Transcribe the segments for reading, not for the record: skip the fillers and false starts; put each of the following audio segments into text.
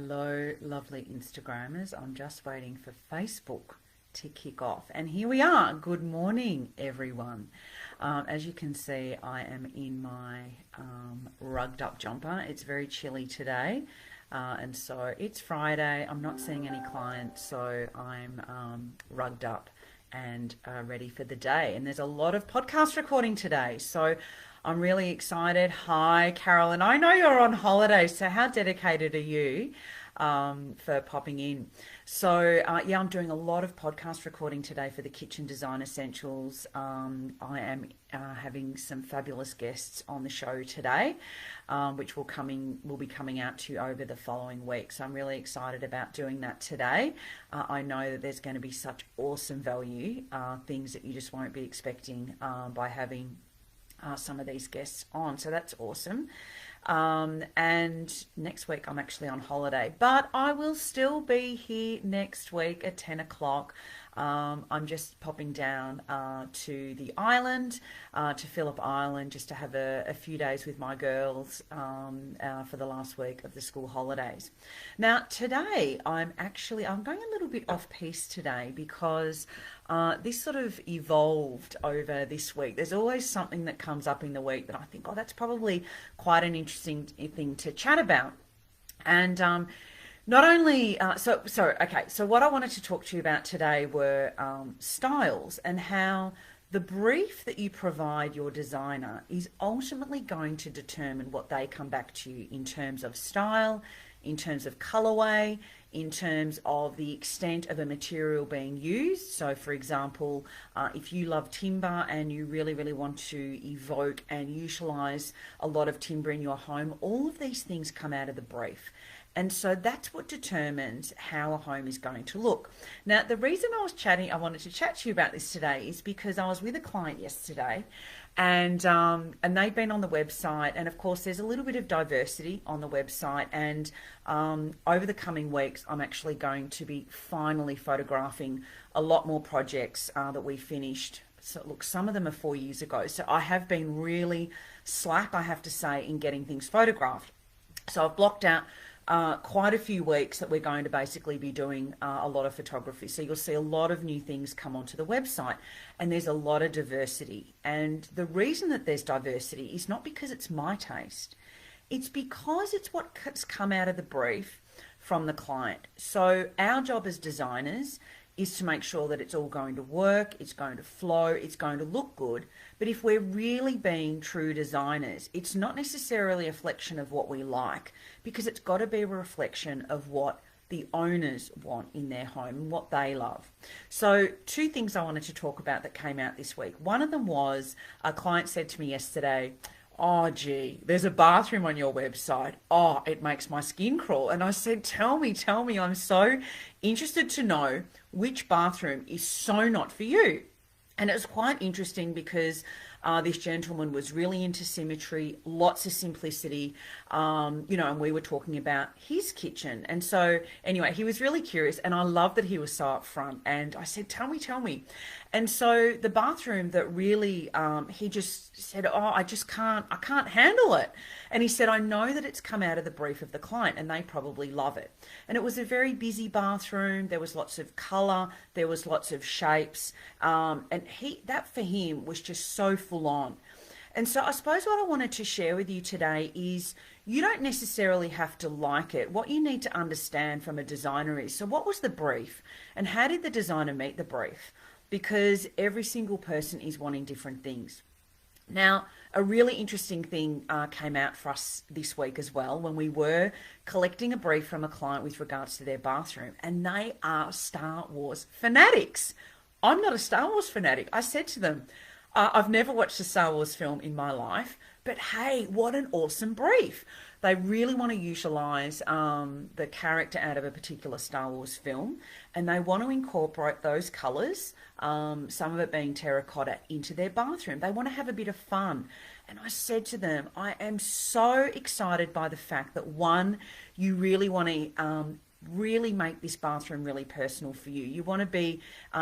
Hello, lovely Instagrammers. I'm just waiting for Facebook to kick off. And here we are. Good morning, everyone. As you can see, I am in my rugged up jumper. It's very chilly today. And so it's Friday. I'm not seeing any clients, so I'm rugged up and ready for the day. And there's a lot of podcast recording today. So I'm really excited. Hi, Carolyn. I know you're on holiday, so how dedicated are you for popping in? So, yeah, I'm doing a lot of podcast recording today for the Kitchen Design Essentials. I am having some fabulous guests on the show today, which will be coming out to you over the following week. So I'm really excited about doing that today. I know that there's going to be such awesome value, things that you just won't be expecting by having some of these guests on, so that's awesome. And next week I'm actually on holiday, but I will still be here next week at 10 o'clock. I'm just popping down to the island, to Phillip Island, just to have a few days with my girls for the last week of the school holidays. Now today I'm going a little bit off piece today because this sort of evolved over this week. There's always something that comes up in the week that I think, oh, that's probably quite an interesting thing to chat about. And not only, so what I wanted to talk to you about today were styles and how the brief that you provide your designer is ultimately going to determine what they come back to you in terms of style, in terms of colorway, in terms of the extent of a material being used. So for example, if you love timber and you really, really want to evoke and utilize a lot of timber in your home, all of these things come out of the brief. And so that's what determines how a home is going to look. Now, the reason I wanted to chat to you about this today is because I was with a client yesterday and they've been on the website, and of course there's a little bit of diversity on the website, and over the coming weeks I'm actually going to be finally photographing a lot more projects that we finished. So look, some of them are 4 years ago, so I have been really slack, I have to say, in getting things photographed. So I've blocked out quite a few weeks that we're going to basically be doing a lot of photography. So you'll see a lot of new things come onto the website, and there's a lot of diversity. And the reason that there's diversity is not because it's my taste. It's because it's what's come out of the brief from the client. So our job as designers is to make sure that it's all going to work, it's going to flow, it's going to look good. But if we're really being true designers, it's not necessarily a reflection of what we like, because it's got to be a reflection of what the owners want in their home and what they love. So two things I wanted to talk about that came out this week. One of them was a client said to me yesterday, oh, gee, there's a bathroom on your website. Oh, it makes my skin crawl. And I said, tell me, I'm so interested to know which bathroom is so not for you. And it was quite interesting because this gentleman was really into symmetry, lots of simplicity, and we were talking about his kitchen. And so anyway, he was really curious, and I love that he was so upfront. And I said, tell me. And so the bathroom that really, he just said, oh, I can't handle it. And he said, I know that it's come out of the brief of the client and they probably love it. And it was a very busy bathroom. There was lots of color. There was lots of shapes. And that for him was just so full on. And so I suppose what I wanted to share with you today is you don't necessarily have to like it. What you need to understand from a designer is, so what was the brief and how did the designer meet the brief? Because every single person is wanting different things. Now, a really interesting thing came out for us this week as well when we were collecting a brief from a client with regards to their bathroom, and they are Star Wars fanatics. I'm not a Star Wars fanatic. I said to them, I've never watched a Star Wars film in my life, but hey, what an awesome brief. They really want to utilize the character out of a particular Star Wars film, and they want to incorporate those colors, some of it being terracotta, into their bathroom. They want to have a bit of fun. And I said to them, I am so excited by the fact that, one, you really want to really make this bathroom really personal for you. You want to be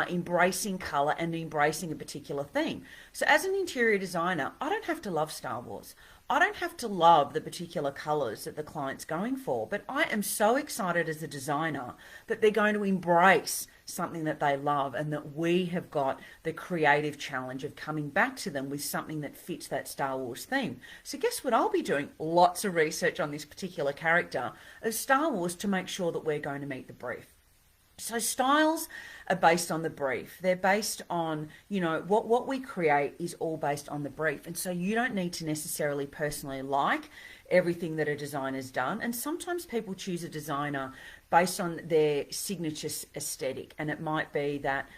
embracing color and embracing a particular theme. So as an interior designer, I don't have to love Star Wars. I don't have to love the particular colors that the client's going for, but I am so excited as a designer that they're going to embrace something that they love, and that we have got the creative challenge of coming back to them with something that fits that Star Wars theme. So guess what I'll be doing? Lots of research on this particular character of Star Wars to make sure that we're going to meet the brief. So styles are based on the brief. They're based on, what we create is all based on the brief. And so you don't need to necessarily personally like everything that a designer's done. And sometimes people choose a designer based on their signature aesthetic. And it might be that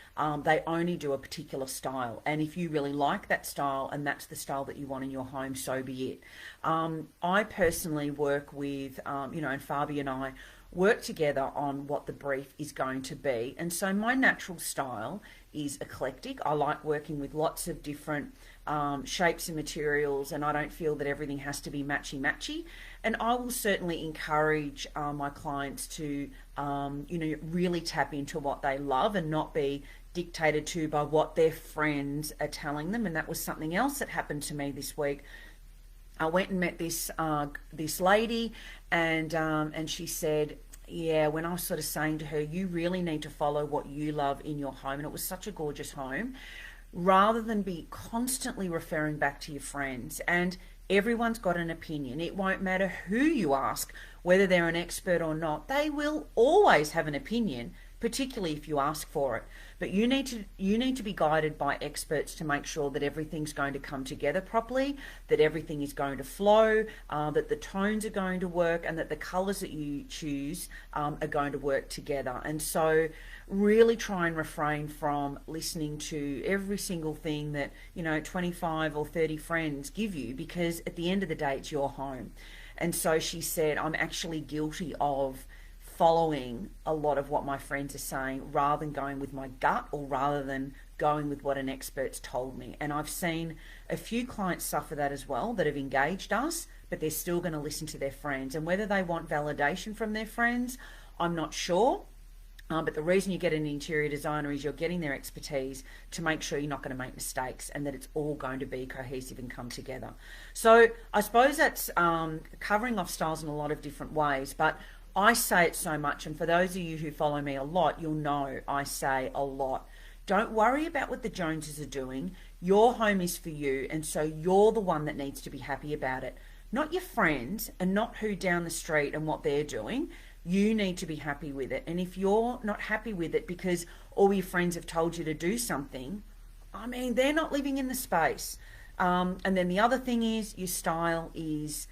they only do a particular style. And if you really like that style and that's the style that you want in your home, so be it. I personally work with, and Fabi and I work together on what the brief is going to be. And so my natural style is eclectic. I like working with lots of different shapes and materials, and I don't feel that everything has to be matchy-matchy. And I will certainly encourage my clients to, really tap into what they love and not be dictated to by what their friends are telling them. And that was something else that happened to me this week. I went and met this lady, and she said, yeah, when I was sort of saying to her, you really need to follow what you love in your home, and it was such a gorgeous home, rather than be constantly referring back to your friends. And everyone's got an opinion. It won't matter who you ask, whether they're an expert or not. They will always have an opinion, particularly if you ask for it. But you need to be guided by experts to make sure that everything's going to come together properly, that everything is going to flow, that the tones are going to work, and that the colors that you choose are going to work together. And so really try and refrain from listening to every single thing that 25 or 30 friends give you, because at the end of the day it's your home. And so she said, I'm actually guilty of following a lot of what my friends are saying rather than going with my gut, or rather than going with what an expert's told me. And I've seen a few clients suffer that as well, that have engaged us, but they're still going to listen to their friends. And whether they want validation from their friends, I'm not sure. But the reason you get an interior designer is you're getting their expertise to make sure you're not going to make mistakes, and that it's all going to be cohesive and come together. So I suppose that's covering off styles in a lot of different ways, but I say it so much, and for those of you who follow me a lot, you'll know I say a lot. Don't worry about what the Joneses are doing. Your home is for you, and so you're the one that needs to be happy about it. Not your friends, and not who down the street and what they're doing. You need to be happy with it. And if you're not happy with it because all your friends have told you to do something, they're not living in the space. And then the other thing is, your style is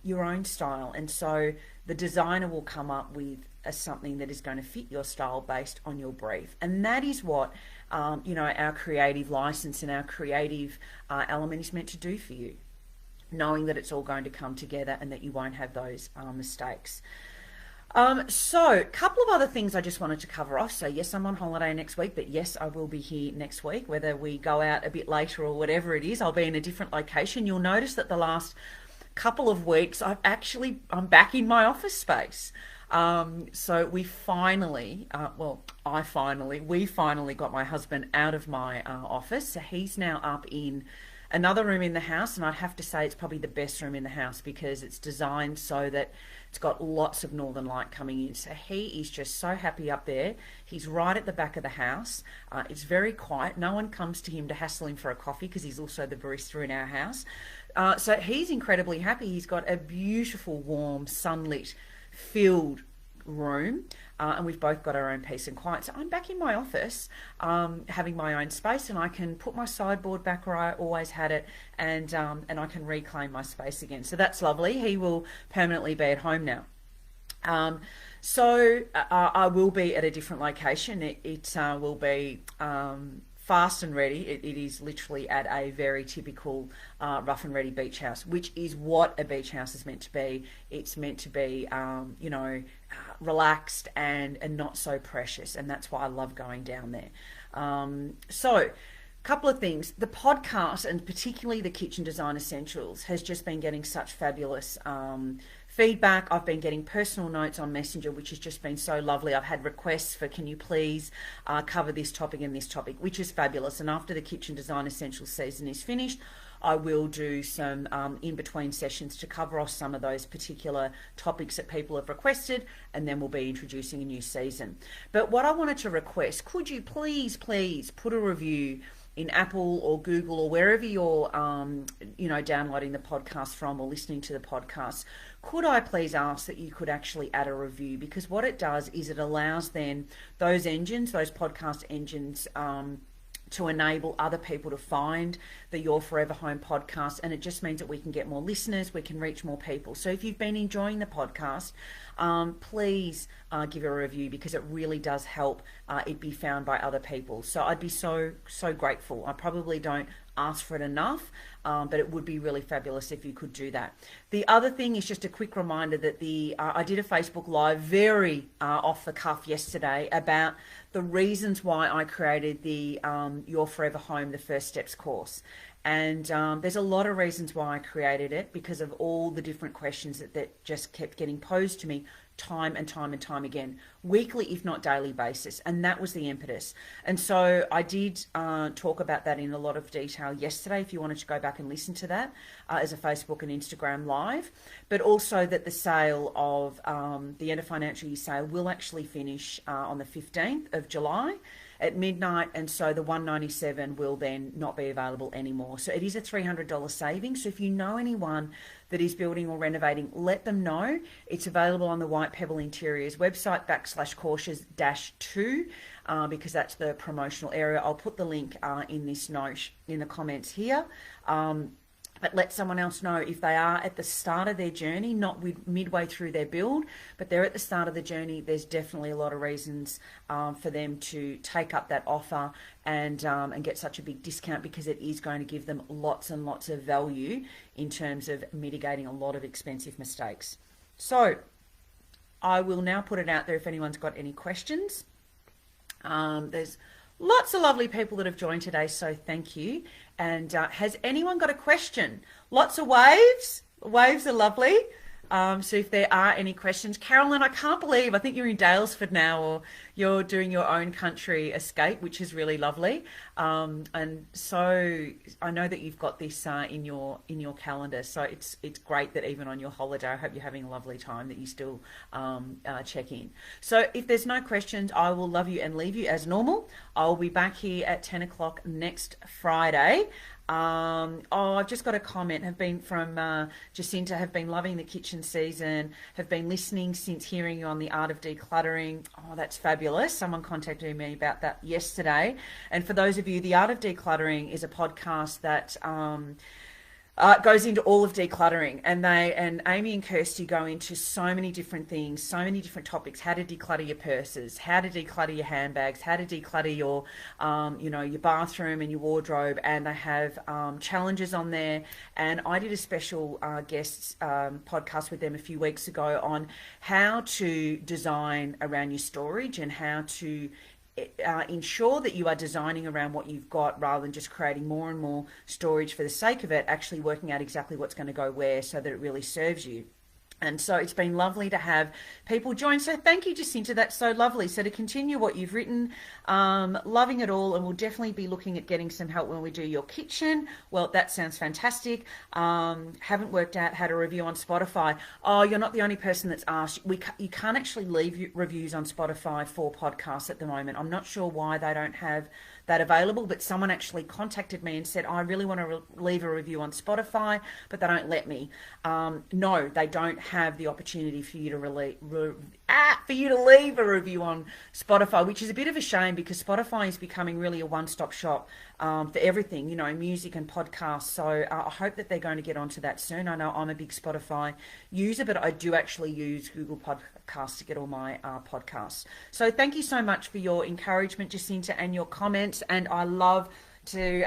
your own style. And so the designer will come up with something that is going to fit your style based on your brief. And that is what, our creative license and our creative element is meant to do for you, knowing that it's all going to come together and that you won't have those mistakes. So a couple of other things I just wanted to cover off. So yes, I'm on holiday next week, but yes, I will be here next week. Whether we go out a bit later or whatever it is, I'll be in a different location. You'll notice that the last couple of weeks I'm back in my office space. So we finally got my husband out of my office. So he's now up in another room in the house, and I have to say it's probably the best room in the house because it's designed so that it's got lots of northern light coming in. So he is just so happy up there. He's right at the back of the house. It's very quiet. No one comes to him to hassle him for a coffee because he's also the barista in our house. So he's incredibly happy. He's got a beautiful, warm, sunlit, filled room, and we've both got our own peace and quiet. So I'm back in my office, having my own space, and I can put my sideboard back where I always had it, and I can reclaim my space again. So that's lovely. He will permanently be at home now. So I will be at a different location. It will be fast and ready. It is literally at a very typical rough and ready beach house, which is what a beach house is meant to be. It's meant to be, relaxed and not so precious, and that's why I love going down there. So a couple of things. The podcast, and particularly the Kitchen Design Essentials, has just been getting such fabulous feedback. I've been getting personal notes on Messenger, which has just been so lovely. I've had requests for, can you please cover this topic and this topic, which is fabulous. And after the Kitchen Design Essentials season is finished, I will do some in-between sessions to cover off some of those particular topics that people have requested, and then we'll be introducing a new season. But what I wanted to request, could you please put a review in Apple or Google or wherever you're, downloading the podcast from or listening to the podcast. Could I please ask that you could actually add a review? Because what it does is it allows then those podcast engines, to enable other people to find the Your Forever Home podcast, and it just means that we can get more listeners, we can reach more people. So if you've been enjoying the podcast, please give a review, because it really does help it be found by other people. So I'd be so grateful. I probably don't ask for it enough, but it would be really fabulous if you could do that. The other thing is just a quick reminder that I did a Facebook Live very off the cuff yesterday about the reasons why I created the Your Forever Home, the First Steps course. And there's a lot of reasons why I created it, because of all the different questions that just kept getting posed to me time and time again, weekly if not daily basis, and that was the impetus. And so I did talk about that in a lot of detail yesterday, if you wanted to go back and listen to that as a Facebook and Instagram live. But also that the sale of the end of financial year sale will actually finish on the 15th of July at midnight, and so the $197 will then not be available anymore. So it is a $300 saving. So if you know anyone that is building or renovating, let them know. It's available on the White Pebble Interiors website /cautious-2 because that's the promotional area. I'll put the link in this note in the comments here. But let someone else know if they are at the start of their journey, not midway through their build, but they're at the start of the journey. There's definitely a lot of reasons for them to take up that offer and get such a big discount, because it is going to give them lots and lots of value in terms of mitigating a lot of expensive mistakes. So I will now put it out there if anyone's got any questions. There's lots of lovely people that have joined today, so thank you. And has anyone got a question? Lots of waves. Waves are lovely. So if there are any questions, Carolyn, I can't believe, I think you're in Daylesford now, or you're doing your own country escape, which is really lovely. And so I know that you've got this in your calendar. So it's great that even on your holiday, I hope you're having a lovely time, that you still check in. So if there's no questions, I will love you and leave you as normal. I'll be back here at 10 o'clock next Friday. I've just got a comment, have been from Jacinta, have been loving the kitchen season, have been listening since hearing you on the art of decluttering. Oh, that's fabulous. Someone contacted me about that yesterday. And for those of you, the art of decluttering is a podcast that goes into all of decluttering, and Amy and Kirsty go into so many different things, so many different topics: how to declutter your purses, how to declutter your handbags, how to declutter your your bathroom and your wardrobe. And they have challenges on there, and I did a special guest podcast with them a few weeks ago on how to design around your storage and how to ensure that you are designing around what you've got, rather than just creating more and more storage for the sake of it, actually working out exactly what's going to go where so that it really serves you. And so it's been lovely to have people join. So thank you, Jacinta. That's so lovely. So to continue what you've written, loving it all, and we'll definitely be looking at getting some help when we do your kitchen. Well, that sounds fantastic. Haven't worked out how to review on Spotify. Oh, you're not the only person that's asked. You can't actually leave reviews on Spotify for podcasts at the moment. I'm not sure why they don't have that available, but someone actually contacted me and said, I really want to leave a review on Spotify, but they don't let me. No, they don't have the opportunity for you to leave a review on Spotify, which is a bit of a shame, because Spotify is becoming really a one-stop shop for everything, music and podcasts. So I hope that they're going to get onto that soon. I know I'm a big Spotify user, but I do actually use Google Podcasts to get all my podcasts. So thank you so much for your encouragement, Jacinta, and your comments. And I love to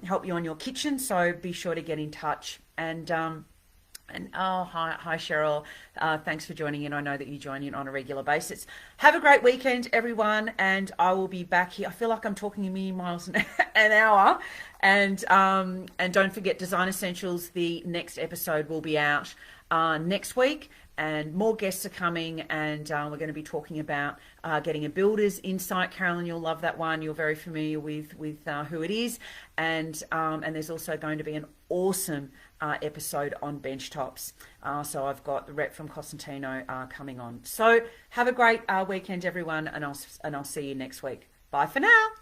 help you on your kitchen. So be sure to get in touch. And hi Cheryl, thanks for joining in. I know that you join in on a regular basis. Have a great weekend, everyone, and I will be back here. I feel like I'm talking a million miles an hour. And don't forget, Design Essentials, the next episode will be out next week, and more guests are coming, and we're going to be talking about getting a builder's insight. Carolyn, you'll love that one. You're very familiar with who it is, and there's also going to be an awesome episode on bench tops. So I've got the rep from Costantino coming on. So have a great weekend, everyone, and I'll see you next week. Bye for now.